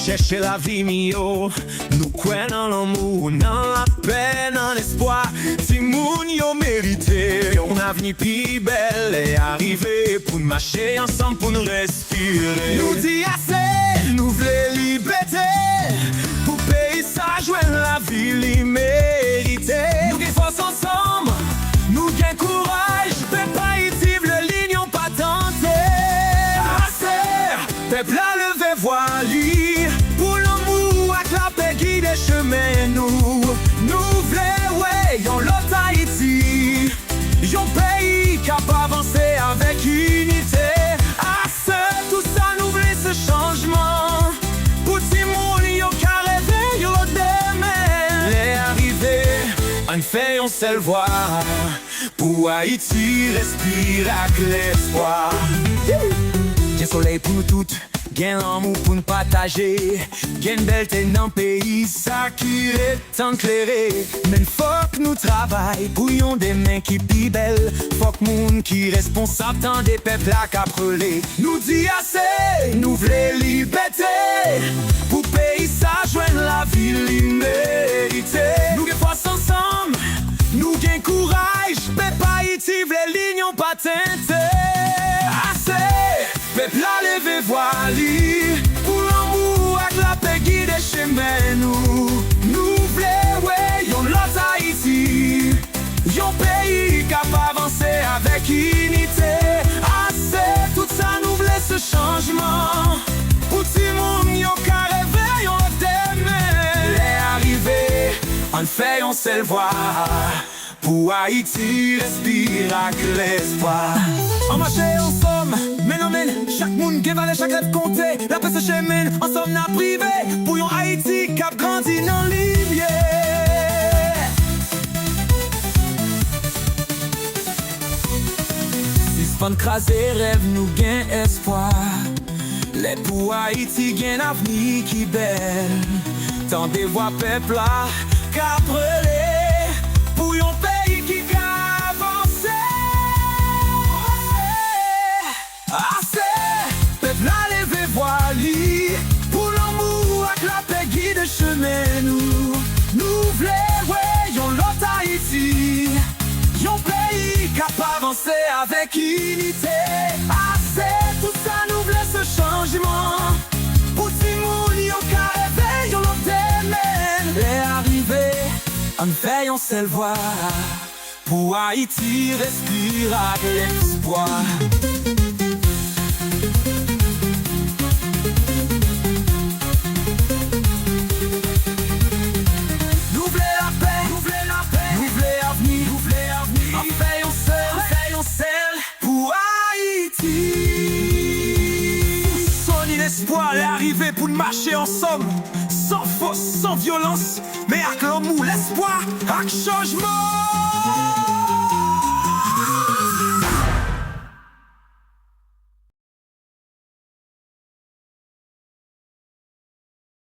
chercher la vie mio. Nous croyons dans l'amour, dans la paix, dans l'espoir. Si moun yo mérité, on a venu plus belle et arrivé pour nous marcher ensemble, pour nous respirer. Nous dit assez, nous voulons liberté. Pour payer ça, joindre la vie mérité. Nous gagnons force ensemble, nous gagnons courage. Peuple haïti, le lignon pas tenté. Assez, peuple a levé voile. Pour l'amour, avec la paix guide des chemins. Nous voulons, ouais, yon l'autre Haïti. Yon pays qui a pas avancé avec unité. Assez, tout ça, nous voulons ce changement. Pour Timon, yon qu'a rêvé, yon l'autre demain. Les arrivés, on fait, on sait le voir. Pour Haïti, respire avec l'espoir. Y'a soleil pour nous toutes, gain l'amour pour nous partager. Gain belle t'es dans le pays, ça qui est tant clairé. Mais faut que nous travaillons pour yon des mains qui pis belles. Faut que moun qui responsable tant des peuples à capreler. Nous dit assez, nous voulons liberté. Pour pays ça, joindre la ville mérité. Nous gain force ensemble, nous gain courage. Peuple Haïti, les lignes ont pas teinté. Peuple a levé voile. Pour l'amour, avec la paix guide des chemins. Nous voulons, ouais, yon l'autre Haïti. Yon pays qui a pas avancé avec unité. Assez, tout ça nous voulons ce changement. Pour Timon, yon qu'a rêvé, yon demain. Les arrivés, on fait, on sait le voir. Pour Haïti, respire avec l'espoir. En marché ensemble, men, chaque monde qui va chaque rêve compter. La paix se chemine, ensemble n'a privé. Pour yon Haïti qui a grandi dans l'Ibier. Si ce fan crasé rêve, nous gain espoir. Les pour Haïti gain avenir qui belle. Tant des voix peuple là, qu'a brûlé. Pour yon pays qui a avancé. Assez, peuple a levé voile. Pour l'amour, avec la paix guide des chemins. Nous voulons, ouais, yon l'autre Haïti. Yon pays qui a pas avancé avec unité. Assez, tout ça nous voulons ce changement. Pour Timon, yon qu'a rêvé, yon l'autre demain. Les arrivés, on fait, on sait le voir. Pour Haïti, respire avec l'espoir. Nous voulons la paix, nous voulons avenir. On fait, on sait, pour Haïti. Sonne l'espoir, l'arrivée pour nous marcher ensemble. Sans force, sans violence, mais avec l'amour, l'espoir, avec changement.